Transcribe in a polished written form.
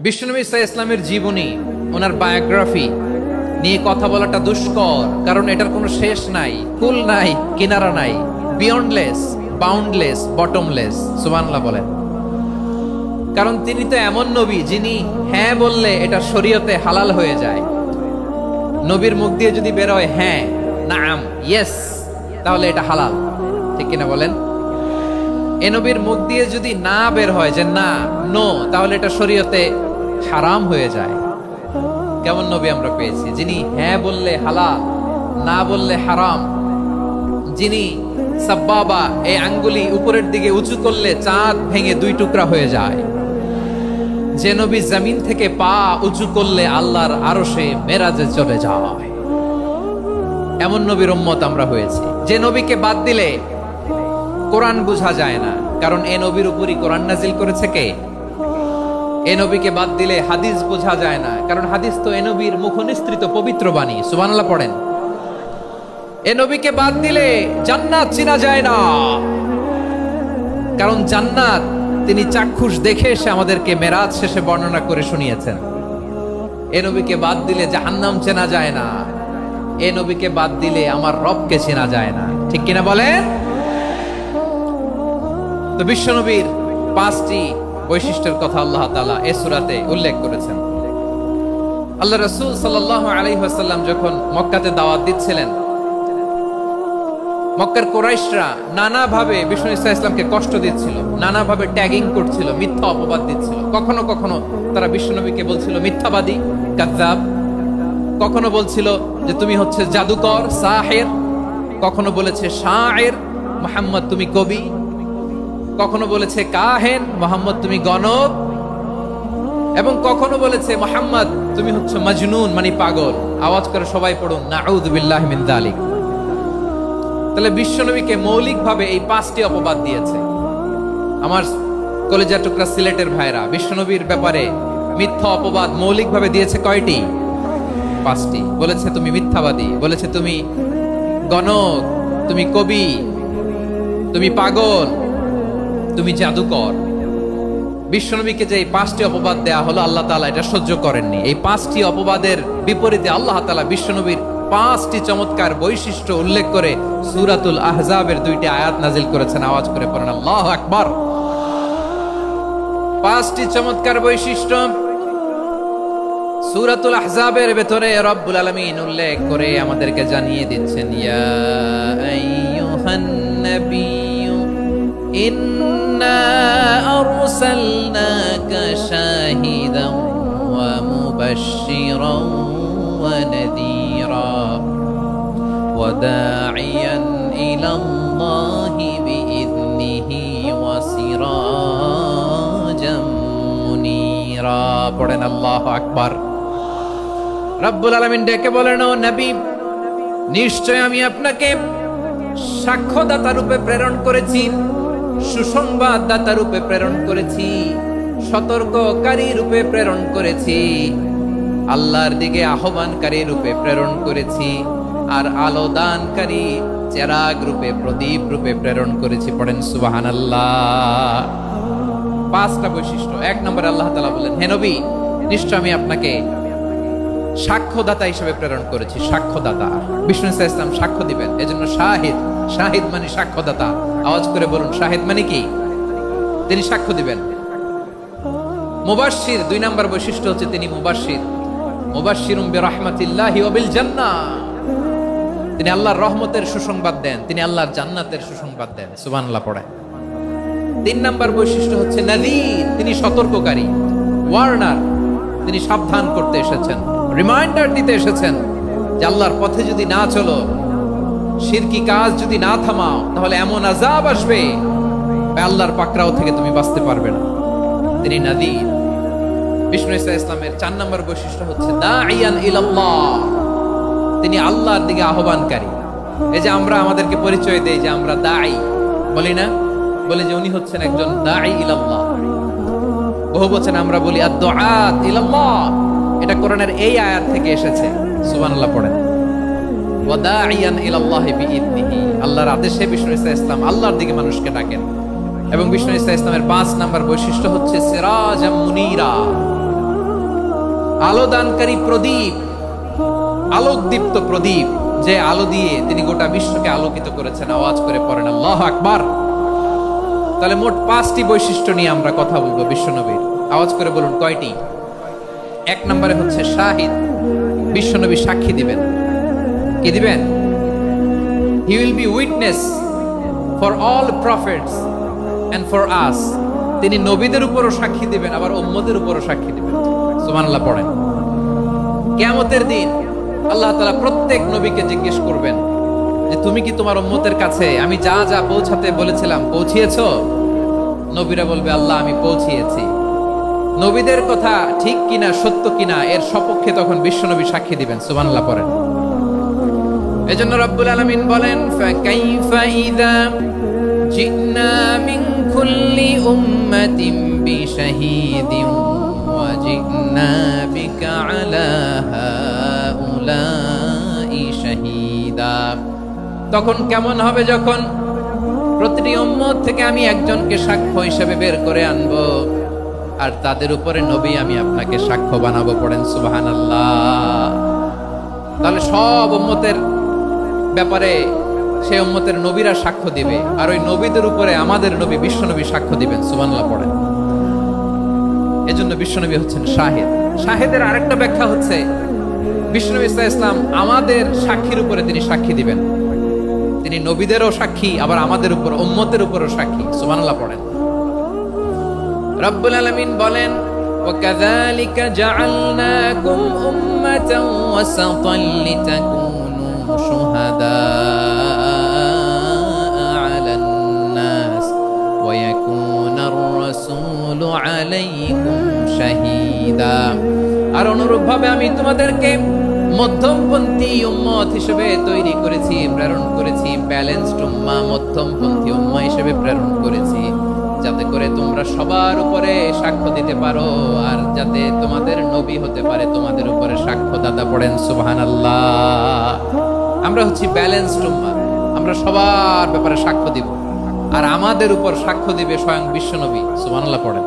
বিশ্বনবী সাল্লাল্লাহু আলাইহি ইসলামের জীবনী, ওনার বায়োগ্রাফি নিয়ে কথা বলাটা দুষ্কর, কারণ এটার কোনো শেষ নাই, কুল নাই, কিনারা নাই, বিয়ন্ডলেস, বাউন্ডলেস, বটমলেস। সুবহানাল্লাহ বলেন। কারণ তিনি তো এমন নবী যিনি হ্যাঁ বললে এটা শরীয়তে হালাল হয়ে যায়। নবীর মুখ দিয়ে যদি বের হয় হ্যাঁ, নাম, ইয়েস, তাহলে এটা হালাল, ঠিক কিনা বলেন? এ নবীর মুখ দিয়ে যদি না বের হয় যে না, নো, তাহলে এটা শরীয়তে হারাম হয়ে যায়। কেমন নবী আমরা পেয়েছি, যিনি হ্যাঁ বললে হালাল, না বললে হারাম, যিনি সাব্বাবা, এই আঙ্গুলি উপরের দিকে উঁচু করলে চাঁদ ভেঙে দুই টুকরা হয়ে যায়, যে নবী জমিন থেকে পা উঁচু করলে আল্লাহর আরশে মেরাজে চলে যায়, এমন নবীর উম্মত আমরা হয়েছি। যে নবীকে বাদ দিলে কোরআন বোঝা যায় না, কারণ এ নবীর উপরই কোরআন নাজিল করেছে কে? এ নবীকে বাদ দিলে হাদিস বোঝা যায় না, কারণ হাদিস তো এ নবীর মুখনিসৃত পবিত্র বাণী। সুবহানাল্লাহ পড়েন। এ নবীকে বাদ দিলে জান্নাত চেনা যায় না, কারণ জান্নাত তিনি চাক্ষুষ দেখে এসে আমাদেরকে মেরাজ শেষে বর্ণনা করে শুনিয়েছেন। এ নবীকে বাদ দিলে জাহান্নাম চেনা যায় না, এ নবীকে বাদ দিলে আমার রবকে চেনা যায় না, ঠিক কিনা বলেন? তো বিশ্ব নবীর 5টি বৈশিষ্ট্যের কথা আল্লাহ তাআলা এই সূরাতে উল্লেখ করেছেন। আল্লাহ রাসূল সাল্লাল্লাহু আলাইহি ওয়াসাল্লাম যখন মক্কাতে দাওয়াত দিচ্ছিলেন, মক্কার কুরাইশরা নানাভাবে বিষ্ণু ইসা ইসলামকে কষ্ট দিচ্ছিল, নানাভাবে ট্যাগিং করছিল, মিথ্যা অপবাদ দিচ্ছিল। কখনো কখনো তারা বিশ্বনবীকে বলছিল মিথ্যাবাদী, কাযযাব। কখনো বলছিল যে তুমি হচ্ছে জাদুকর, সাহির। কখনো বলেছে শায়ের, মুহাম্মদ তুমি কবি। কখনো বলেছে কাহেন, মুহাম্মদ তুমি গণক। এবং কখনো বলেছে মুহাম্মদ তুমি হচ্ছে মাজনুন, মানে পাগল। আওয়াজ করে সবাই পড়ুন নাউযু বিল্লাহি মিন যালিক। তাহলে বিশ্বনবীকে মৌলিকভাবে এই 5টি অপবাদ দিয়েছে। আমার কলেজা টুকরা সিলেটের ভাইরা, বিশ্বনবীর ব্যাপারে মিথ্যা অপবাদ মৌলিকভাবে দিয়েছে কয়টি? 5টি। বলেছে তুমি মিথ্যাবাদী, বলেছে তুমি গণক, তুমি কবি, তুমি পাগল, তুমি জাদুকর। বিশ্বনবীকে যে এই 5টি অপবাদ দেয়া হলো, আল্লাহ তাআলা এটা সহ্য করেননি। এই 5টি অপবাদের বিপরীতে আল্লাহ তাআলা বিশ্বনবীর 5টি চমৎকার বৈশিষ্ট্য উল্লেখ করে সূরাতুল আহজাবের 2টি আয়াত নাজিল করেছেন। আওয়াজ করে পড়েন আল্লাহু আকবার। 5টি চমৎকার বৈশিষ্ট্য সূরাতুল আহজাবের ভেতরে রব্বুল আলামিন উল্লেখ করে আমাদেরকে জানিয়ে দিচ্ছেন, ইয়া আইয়ুহান নাবিয়্যু ইন্না আরসালনাকা শাহিদান ওয়া মুবাশশিরান ওয়া নাযীরা ওয়া দাঈয়ান ইলাল্লাহি বিইذনিহি ওয়া সিরাজাম মুনীরা। পড়েন আল্লাহু আকবার। রব্বুল আলামিন ডেকে বলেন, ও নবী, নিশ্চয় আমি আপনাকে সাক্ষ্যদাতা রূপে প্রেরণ করেছি, সুসংবাদদাতা রূপে প্রেরণ করেছি, সতর্ককারী রূপে প্রেরণ করেছি, আল্লাহর দিকে আহ্বানকারী রূপে প্রেরণ করেছি, আর আলো দানকারী চেরাগ রূপে, প্রদীপ রূপে প্রেরণ করেছি। পড়েন সুবহানাল্লাহ। 5টা বৈশিষ্ট্য। 1 নম্বরে আল্লাহ তাআলা বলেন, হে নবী, নিশ্চয় আমি আপনাকে সাক্ষ্যদাতা হিসেবে প্রেরণ করেছি। সাক্ষ্যদাতা, বিষ্ণু ইসলাম সাক্ষ্য দিবেন, এজন্য শাহিদ। শাহিদ মানে সাক্ষ্যদাতা। আওয়াজ করে বলুন, শাহিদ মানে কি? তিনি সাক্ষ্য দিবেন। মুবাশশির, 2 নম্বর বৈশিষ্ট্য হচ্ছে তিনি মুবাশশির। মুবাশশিরুম বিরাহমাতিল্লাহি ওয়া বিল জান্নাহ। তিনি আল্লাহর রহমতের সুসংবাদ দেন, তিনি আল্লাহর জান্নাতের সুসংবাদ দেন। সুবহানাল্লাহ পড়েন। 3 নম্বর বৈশিষ্ট্য হচ্ছে নাযীর, তিনি সতর্ককারী, ওয়ার্নার। তিনি সাবধান করতে এসেছেন, রিমাইন্ডার দিতে এসেছেন যে আল্লাহর পথে যদি না চলো, শিরকি কাজ যদি না থামাও, তাহলে এমন আযাব আসবে আল্লাহর পাকড়াও থেকে তুমি বাঁচতে পারবে না। তিনি নাযীর। বিষ্ণু ইসলামের 4 নম্বর বৈশিষ্ট্য হচ্ছে দাঈয়ান ইলাল্লাহ, তিনি আল্লাহর দিকে আহ্বানকারী। এই যে আমরা আমাদেরকে পরিচয় দেই যে আমরা দাঈ, বলি না? বলি যে উনি হচ্ছেন একজন দাঈ ইলাল্লাহ। বহু বচন আমরা বলি আদ-দুআত ইলাল্লাহ। এটা কোরআনের এই আয়াত থেকে এসেছে। সুবহানাল্লাহ পড়েন। ওয়া দাঈয়ান ইলাল্লাহি বিইذনিহি, আল্লাহর আদেশে বিষ্ণু ইসলাম আল্লাহর দিকে মানুষকে ডাকেন। এবং বিষ্ণু ইসলামের 5 নাম্বার বৈশিষ্ট্য হচ্ছে সিরাজাম মুনীরা, আলোদানকারী প্রদীপ, আলোকদীপ্ত প্রদীপ, যে আলো দিয়ে তিনি গোটা বিশ্বকে আলোকিত করেছেন। আওয়াজ করে পড়েন আল্লাহু আকবার। তাহলে মোট 5টি বৈশিষ্ট্য নিয়ে আমরা কথা বলবো বিশ্বনবীর। আওয়াজ করে বলুন কয়টি? 1 নম্বরে হচ্ছে শাহিদ, বিশ্বনবী সাক্ষী দিবেন। কি দিবেন? He will be witness for all prophets and for us. তিনি নবীদের উপরও সাক্ষী দিবেন, আবার উম্মতের উপরও সাক্ষী দিবেন। সুবহানাল্লাহ পড়েন। কিয়ামতের দিন আল্লাহ তাআলা প্রত্যেক নবীকে জিজ্ঞেস করবেন যে তুমি কি তোমার উম্মতের কাছে আমি যা যা পৌঁছাতে বলেছিলাম পৌঁছিয়েছো? নবীরা বলবে আল্লাহ আমি পৌঁছিয়েছি। নবীদের কথা ঠিক কিনা, সত্য কিনা, এর সপক্ষে তখন বিশ্বনবী সাক্ষী দিবেন। সুবহানাল্লাহ পড়েন। এজন্য রব্বুল আলামিন বলেন ফাকাইফা ইযা জিনা মিন কুল্লি উম্মাতিন বিশাহীদিন ওয়া জিনা বিকা আলা হাউলাই শাহীদা। তখন কেমন হবে যখন প্রতিটি উম্মত থেকে আমি একজনকে সাক্ষ্য হিসেবে বের করে আনবো, আর তাদের উপরে নবী আমি আপনাকে সাক্ষ্য বানাবো। পড়েন সুবহানাল্লাহ। তাহলে সব উম্মতের ব্যাপারে সেই উম্মতের নবীরা সাক্ষ্য দিবে, আর ওই নবীদের উপরে আমাদের নবী বিশ্বনবী সাক্ষ্য দিবেন। সুবহানাল্লাহ পড়েন। এজন্য বিশ্বনবী হচ্ছেন শাহিদ। শাহিদের আরেকটা ব্যাখ্যা হচ্ছে বিশ্বনবী সাল্লাল্লাহু আলাইহি ওয়াসাল্লাম আমাদের সাক্ষীর উপরে তিনি সাক্ষী দিবেন। তিনি নবীদেরও সাক্ষী, আবার আমাদের উপর উম্মতের উপরও সাক্ষী। সুবহানাল্লাহ পড়েন। রব্বুল আলামিন বলেন ওয়াকাযালিকা জাআলনাকুম উম্মাতান ওয়াসাতান লিতাকুনু শুহাদা আলান নাস ওয়া ইয়াকুনার রাসূলু আলাইকুম শাহীদা। আর অনুরূপভাবে আমি তোমাদেরকে মধ্যমপন্থী উম্মত হিসেবে তৈরি করেছি, প্রেরণ করেছি। ব্যালেন্সড উম্মাহ, মধ্যমপন্থী উম্মাহ হিসেবে প্রেরণ করেছি, যাতে করে তোমরা সবার উপরে সাক্ষ্য দিতে পারো, আর যাতে তোমাদের নবী হতে পারে তোমাদের উপরে সাক্ষ্যদাতা। পড়েন সুবহানাল্লাহ। আমরা হচ্ছি ব্যালেন্সড উম্মাহ, আমরা সবার ব্যাপারে সাক্ষ্য দিব, আর আমাদের উপর সাক্ষ্য দিবে স্বয়ং বিশ্বনবী। সুবহানাল্লাহ পড়েন।